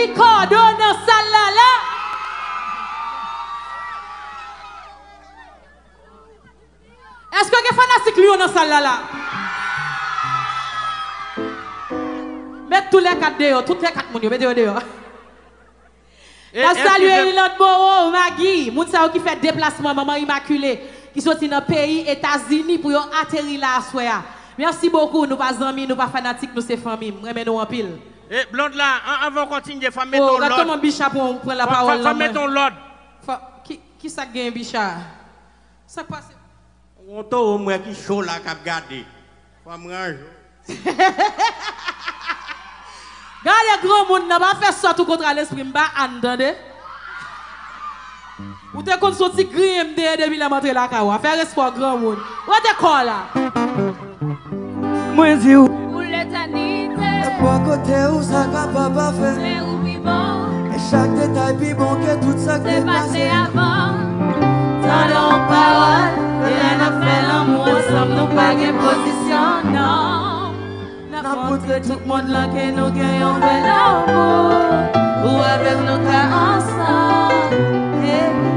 Ricardo dans salle là. Est-ce que les fanatiques lui dans salle là? Mettez tous les quatre dehors, tous les quatre moun yo, mettez dehors. La saluer notre Boro, Maggie, moun sa qui fait déplacement maman immaculée qui sorti dans le pays États-Unis pour atterrir là à soya. Merci beaucoup, nous pas amis, nous pas fanatiques, nous c'est famille, remet nous en pile. Eh blonde là, avant continuer, faut mettre ton l'ordre. Comment Bicha pour prendre la parole là. Faut mettre ton l'ordre. Qui ça gagne Bicha? Ça passe. On t'a au moins qui chaud là qu'a garder. Faut me ranger. Gardez grand monde n'a pas fait ça tout contre l'esprit, m'ba entendez? Ou te kon sorti grim depuis la montre la kawa. Faire espoir grand monde. Ou te call là? Moi dis où? Pour l'éternité. Et pour côté où ça capable pas faire. C'est où vivant. Et chaque détail plus bon que tout ça qui C'est passé avant. Dans nos paroles, rien n'a fait l'amour ensemble, nous pas de position, non. N'a montré tout le monde là que nous gagnons de l'amour. Ou avec nos cas ensemble.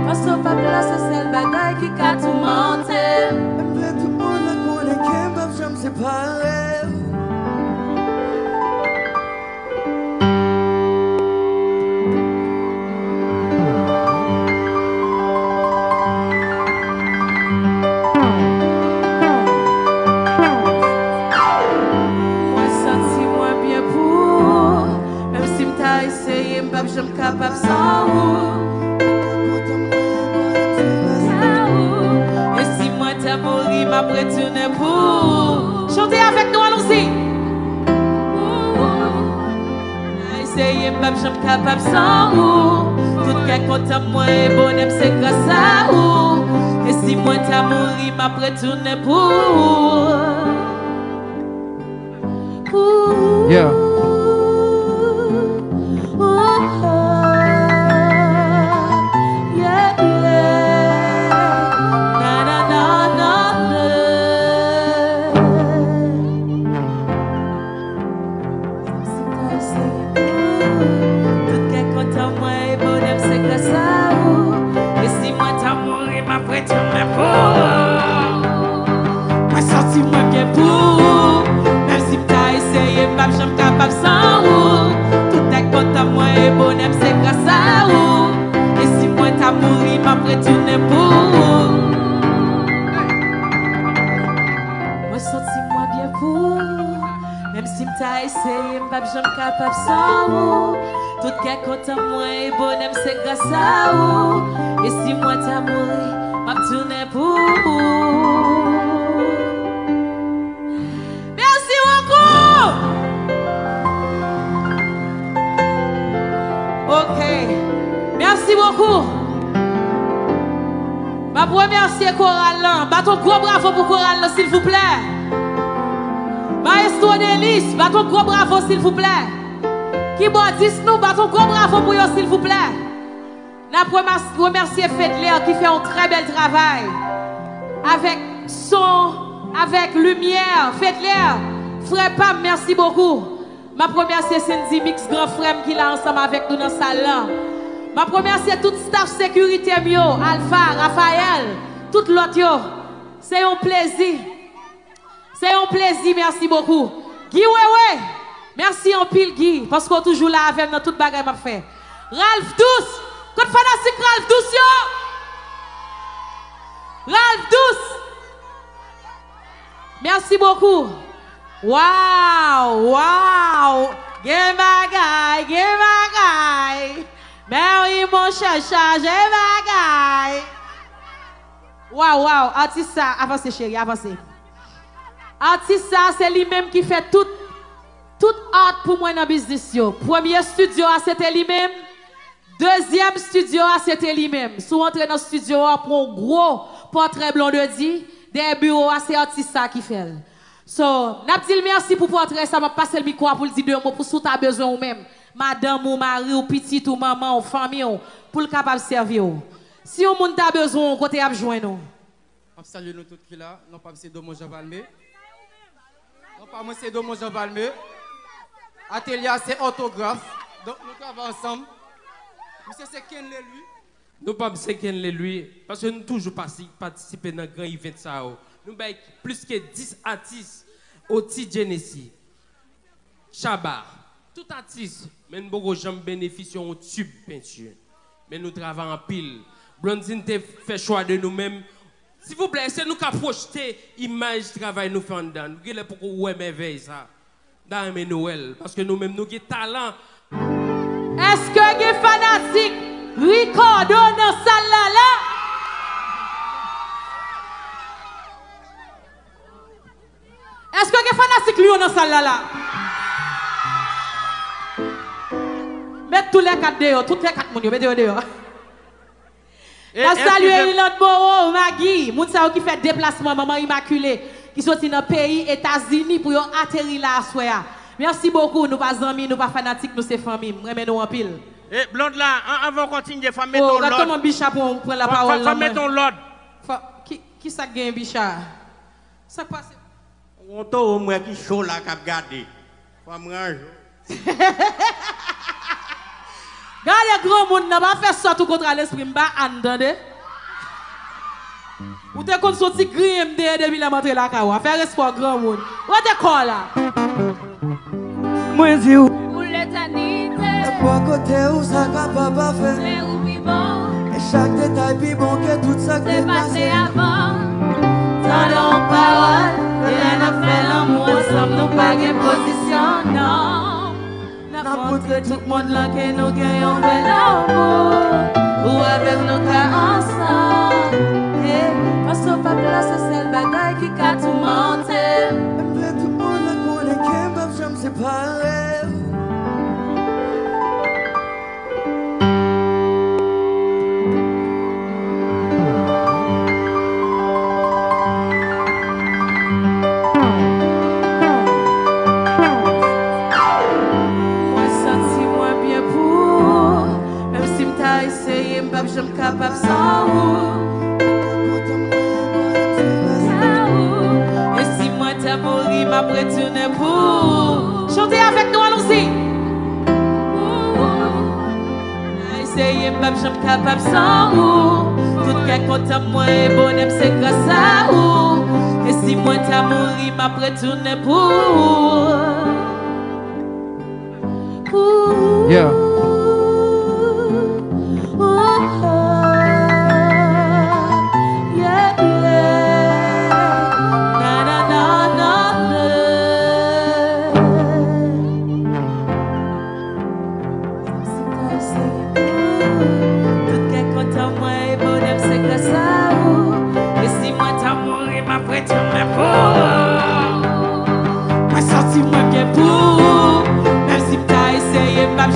Parce que pas place, c'est le bagaille qui a tout monté. Et tout le monde là connaît qu'un même j'aime séparer. J'aime capable sans vous. Et si moi t'as mouru, m'a retourné pour. Chantez avec nous, allons-y. Essayez, j'aime capable sans vous. Tout qu'un content moi et bonhomme, c'est grâce à vous. Et si moi t'as mouru, m'a retourné pour. Yeah. J'aime capable sans vous. Tout est content, moi et bonhomme, c'est grâce à vous. Et si moi t'as mouru, m'a retourné pour vous. Moi senti moi bien pour. Même si m't'a essayé, j'aime capable sans vous. Tout est content, moi et bonhomme, c'est grâce à vous. Et si moi t'as mouru, m'a retourné pour vous. Merci beaucoup. Ok, merci beaucoup. Ma remercier Coral là. Baton gros bravo pour Coral là, s'il vous plaît. Maestro Delis, baton gros bravo s'il vous plaît. Qui bon 10 nous, baton gros bravo pour eux s'il vous plaît. N'a remercier Fedler qui fait un très bel travail. Avec son, avec lumière. Fedler, frère Pam, merci beaucoup. Ma première c'est Cindy Mix, grand frère qui est ensemble avec nous dans la salle là. Ma première c'est tout staff sécurité mio, Alpha, Raphaël, tout l'autre. C'est un plaisir. C'est un plaisir, merci beaucoup. Guy ouais, merci en pile Guy, parce qu'on est toujours là avec nous, toute bagaille m'a fait. Ralph Douce, quand fantastique Ralph Douce yo. Ralph Douce. Merci beaucoup. Wow. Get my guy. Mary mon chacha, get my guy. Wow. Artiste ça, avancez chérie, avancez. Artiste ça, c'est lui-même qui fait tout art pour moi dans le business yo. Premier studio, c'était lui-même. Deuxième studio, c'était lui-même. Si vous entrez dans le studio, pour un gros portrait blond de dit, des bureaux, c'est artiste ça qui fait. So, n'a dit merci pour portrait, ça m'a passé le micro pour le dire deux mots pour sous ta besoin ou même. Madame ou mari ou petite ou maman ou famille pour le capable de servir. Si on monde a besoin, côté à joindre nous. Je salue nous tous qui là, non pas c'est Domo Jean Valmé. Non pas moi c'est Domo Jean Valmé. Atelier c'est orthographe. Donc nous travaillons ensemble. Monsieur c'est Ken lui. Nous pas c'est Ken lui parce que nous toujours participer dans grand event ça. Nous avons plus que 10 artistes au Genesis. Chabar. Tout artiste, mais nous avons jamais bénéficié d'un tube peinture. Mais nous travaillons en pile. Blondine te fait choix de nous-mêmes. S'il vous plaît, c'est nous qui projeter l'image du travail nous faisons dedans. Nous avons pour ouais merveille ça. Dans Noël. Parce que nous-mêmes, nous avons talent. Est-ce que les fanatiques Ricardo dans salle là? Est-ce que les fanatiques lui dans salle là? Mettez tous les quatre dehors, tous les quatre moun yo, mettez dehors. La saluer l'autre Boro, Maggie, moun sa qui fait déplacement maman immaculée qui sorti dans le pays États-Unis pour atterrir là à soya. Merci beaucoup, nous pas amis, nous pas fanatiques, nous c'est famille, remet nous en pile. Eh blonde là, avant de continuer, faut mettre ton l'ordre. Comment Bicha pour prendre la parole là? Faut mettre ton l'ordre. Qui ça gagne Bicha? Ça passe. On t'a au moins qui chaud là qu'a garder. Faut me ranger. Gardez grand monde n'a pas fait ça tout contre l'esprit, m'ba entendez? Ou te kon sorti grim depuis la montre la kawa, faire espoir grand monde. Ou te quoi là? Moi dis où? Pour l'éternité, Pour côté où ça capable pas faire. c'est où vivant, Et chaque détail plus bon que tout ça qui c'est est passé passé. avant. Tendons parole, et n'a fait l'amour ensemble, nous pas de position, non. N'a montré tout le monde là que nous gagnons de l'amour. Ou avec nos cas ensemble. Parce que pas place, c'est le bagaille qui a tout monté. Mais tout le monde là connaît qu'un bab j'aime séparer. J'aime capable sans vous. Et si moi t'as mouru, m'a retourné pour. Chantez avec nous, allons-y. Essayez, j'aime capable sans vous. Tout qu'un content moi et bonhomme, c'est grâce à vous. Et si moi t'as mouru, m'a retourné pour. Yeah.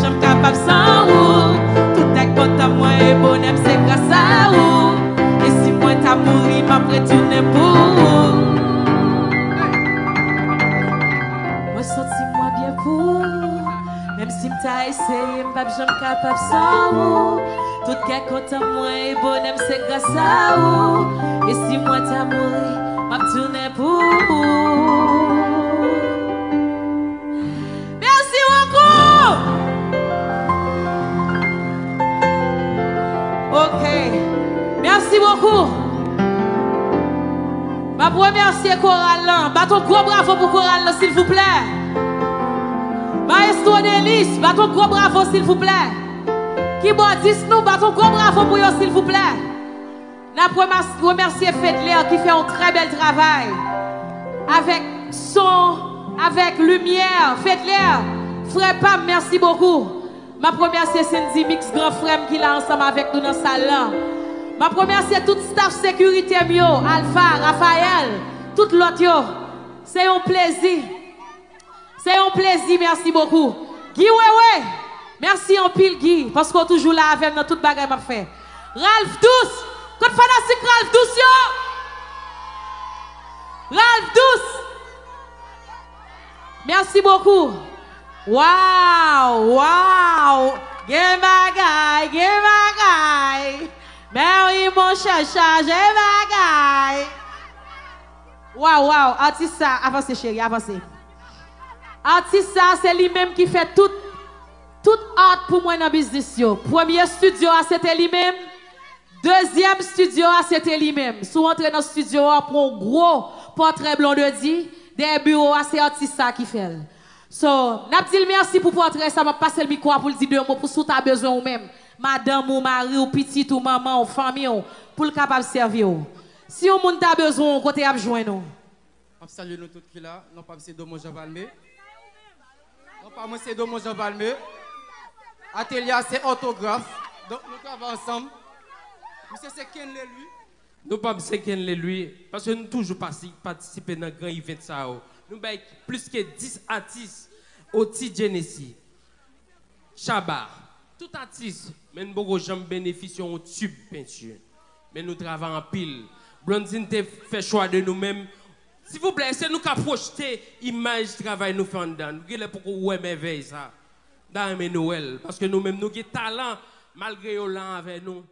J'aime capable sans vous. Tout est content, moi et bonhomme, c'est grâce à vous. Et si moi t'as mouru, m'a retourné pour vous. Moi senti moi bien pour. Même si m't'a essayé, j'aime capable sans vous. Tout est content, moi et bonhomme, c'est grâce à vous. Et si moi t'as mouru, m'a retourné pour vous. Merci beaucoup. Ok, merci beaucoup. Ma remercier Coral là. Baton gros bravo pour Coral là, s'il vous plaît. Maestro Delis, baton gros bravo s'il vous plaît. Qui bon 10 nous, baton gros bravo pour eux s'il vous plaît. N'a remercier Fedler qui fait un très bel travail. Avec son, avec lumière. Fedler, frère Pam, merci beaucoup. Ma première c'est Cindy Mix grand frère qui est ensemble avec nous dans la salle là. Ma première c'est tout staff sécurité mio, Alpha, Raphaël, tout l'autre. C'est un plaisir. C'est un plaisir, merci beaucoup. Guy ouais. Merci en pile Guy parce qu'on est toujours là avec nous toute bagaille m'a fait. Ralph Douce, quand fantastique Ralph Douce yo. Ralph Douce. Merci beaucoup. Wow! Get my guy. Mary mon chacha, get my guy. Wow! Artiste ça, avancez chérie, avancez. Artiste ça, c'est lui-même qui fait tout Tout art pour moi dans le business. Premier studio, c'était lui-même. Deuxième studio, c'était lui-même. Si vous entrez dans le studio, pour un gros portrait blanc de dit, des bureaux, c'est artiste qui fait. So, n'a dit merci pour portrait, ça m'a passé le micro pour le dire deux mots pour ce que tu as besoin ou même. Madame ou mari ou petite ou maman ou famille pour le capable de servir. Si on monde a besoin, côté à joindre nous. Je salue nous tous qui là, non pas c'est Domo Jean Valmé. Non pas moi c'est Domo Jean Valmé. Atelier c'est autographe. Donc nous travaillons ensemble. Monsieur c'est Ken lui. Nous pas c'est Ken lui parce que nous toujours participer dans grand event ça. Nous avons plus que 10 artistes au petit Genesis. Chabar. Tout artiste, mais nous avons jamais bénéficié d'un tube peinture. Mais nous travaillons en pile. Blondine te fait choix de nous-mêmes. S'il vous plaît, c'est nous qui projeter l'image du travail nous faisons dedans. Nous avons pour ouais merveille ça. Dans Noël. Parce que nous-mêmes, nous avons talent malgré nous avec nous.